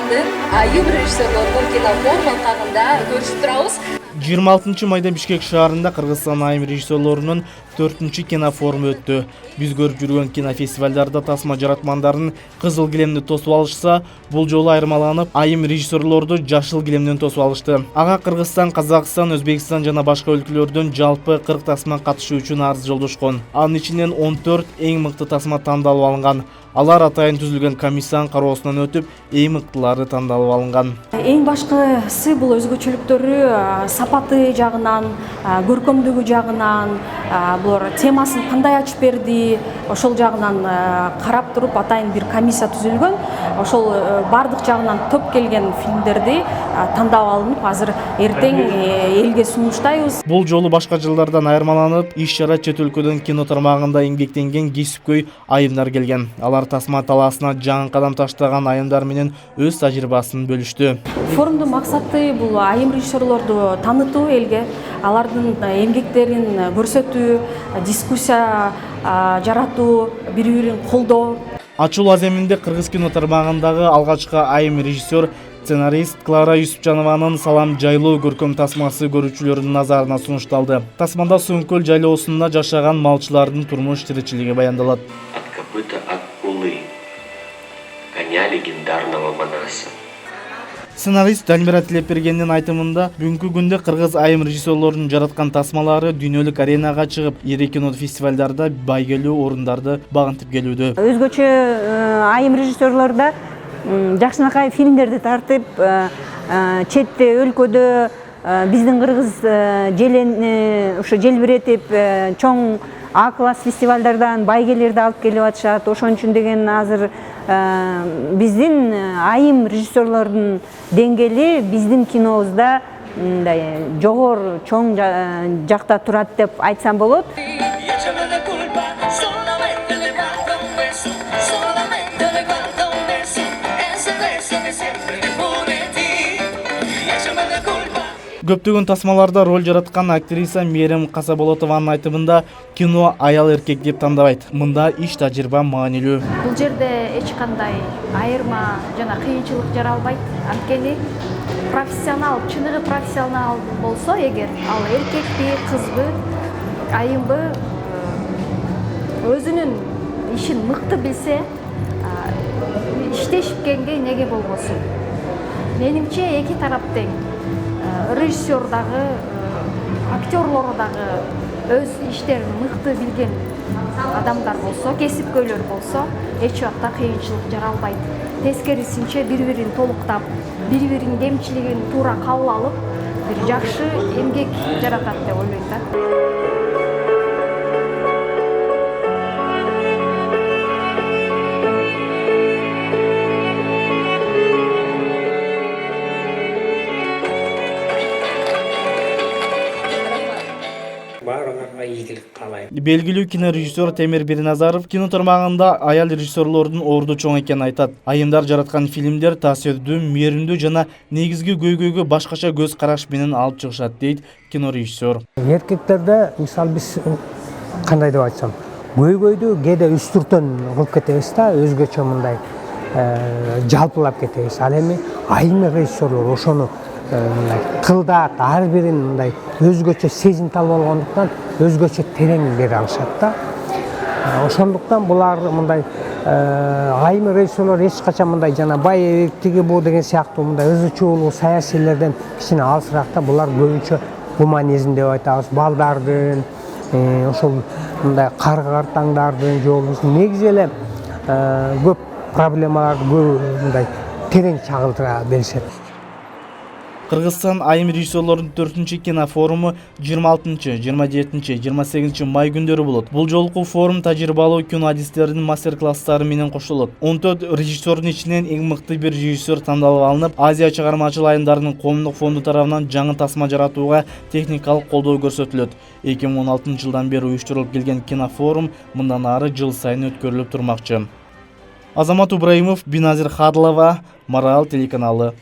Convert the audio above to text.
Казакстандын айым режиссерлордун кинофорум алкагында көрүшүп турабыз. 26 майда Бишкек шаарында Кыргызстан айым режиссерлорунун 4-чү кинофоруму өттү. Биз көрүп жүргөн кинофестивалдарда тасма жаратмандарын кызыл килемди тосуп алышса, бул жолу айырмаланып, айым режиссерлорду жашыл килемден тосуп алышты. Ага Кыргызстан, Казакстан, Өзбекстан жана башка өлкөлөрдөн жалпы 40 тасма катышуу үчүн арыз жолдошкон. Анын ичинен 14 эң мыкты тасма тандалып алынган. Алар атайын түзүлгөн комиссиянын кароосунан өтүп, эң мыктылары тандалып алынган. Эң башкысы бул өзгөчөлүктөрү сапаты жагынан, көркөмдүгү жагынан, булар темасын кандай ачып берди, ошол жагынан карап туруп атайын бир комиссия түзүлгөн. Ошол бардык жагынан топ келген фильмдерди тандап алынып, азыр эртең элге сунуштайбыз. Бул жолу башка жылдардан айырмаланып, иш-чара чет өлкөдөн кино тармагында эмгектенген кесипкөй айымдар келген. Алар тасма талаасына жаңы кадам таштаган айымдар менен өз тажрыйбасын бөлүштү. Форумдун максаты бул айым режиссерлорду таанытуу элге, алардын эмгектерин көрсөтүү, дискуссия жаратуу, бири-бирин колдоо. Ачуу аземинде кыргыз кино тармагындагы алгачкы айым режиссер, сценарист Клара Юсупжанованын салам жайлоо көркөм тасмасы көрүүчүлөрдүн назарына сунушталды. Тасмада Сөңкөл жайлоосунда жашаган малчылардын турмуш тиричилиги баяндалат. От копыта акулы, коня легендарного Манаса. Сценарист Данбира Тилепбергендин айтымында, бүгүнкү күндө кыргыз айым режиссерлорунун жараткан тасмалары дүйнөлүк аренага чыгып, ири кино фестивалдарда байгелүү орундарды багынтып келүүдө. Өзгөчө айым режиссерлордо жакшынакай фильмдерди тартып, четте өлкөдө биздин кыргыз ушу желбиретип, чоң А-класс фестивалдардан байгелерди алып келип атышат. Ошон үчүн деген азыр биздин айым режиссерлордун деңгээли биздин кинобузда жогору чоң жакта турат деп айтсам болот. Көптөгөн тасмаларда роль жараткан актриса Мерим Касаболотованын айтымында, кино аял эркек деп тандабайт. Мында иш тажрыйба маанилүү. Бул жерде эч кандай айырма жана кыйынчылык жаралбайт. Анткени профессионал, чыныгы профессионал болсо эгер, ал эркекти, кызбы, айымбы өзүнүн ишин мыкты билсе, иштешипкенге неге болбосун. Менимче эки тарап тең. Режиссер дагы, актерлор дагы өз иштерин мыкты билген адамдар болсо, кесипкөйлөр болсо, эч убакта кыйынчылык жаралбайт. Тескерисинче бири-бирин толуктап, бири-биринин кемчилигин туура кабыл алып, бир жакшы эмгек жаратат деп ойлойм да. Белгилүү кинорежиссер Темир Бирназаров кино тармагында аял режиссерлордун орду чоң экенин айтат. Айымдар жараткан фильмдер таасирдүү, мээримдүү жана негизги көйгөйгө башкача көз караш менен алып чыгышат, дейт кинорежиссер. Эркектерде мисалы биз кандай деп айтсам, көйгөйдү кээде үстүртөн кылып кетебиз да, өзгөчө мындай жалпылап кетебиз. Ал эми айым режиссерлор ошону кылдат, ар бирин мындай өзгөчө сезимтал болгондуктан өзгөчө терең бере алышат да. Ошондуктан булар мындай айым режиссерлор эч качан мындай жана бай тиги бу деген сыяктуу мындай ызычуулуу саясийлерден кичине алысыраак да. Булар көбүнчө гуманизм деп айтабыз, балдардын, ошол мындай каргартаңдардын жолу негизи эле көп проблемаларды мындай терең чагылдыра беришет. Кыргызстан айым режиссерлорунун 4-чү кинофоруму 26, 27, 28 май күндөрү болот. Бул жолку форум тажрыйбалуу кино адистердин мастер-класстары менен коштолот. 14 режиссердун ичинен эң мыкты бир режиссер тандалып алынып, Азия чыгармачыл айымдарынын коомдук фонду тарабынан жаңы тасма жаратууга техникалык колдоо көрсөтүлөт. 2016 жылдан бери уюштурулуп келген кинофорум мындан ары жыл сайын өткөрүлүп турмакчы. Азамат Ибраимов, Биназир Хадылова, Марал телеканалы.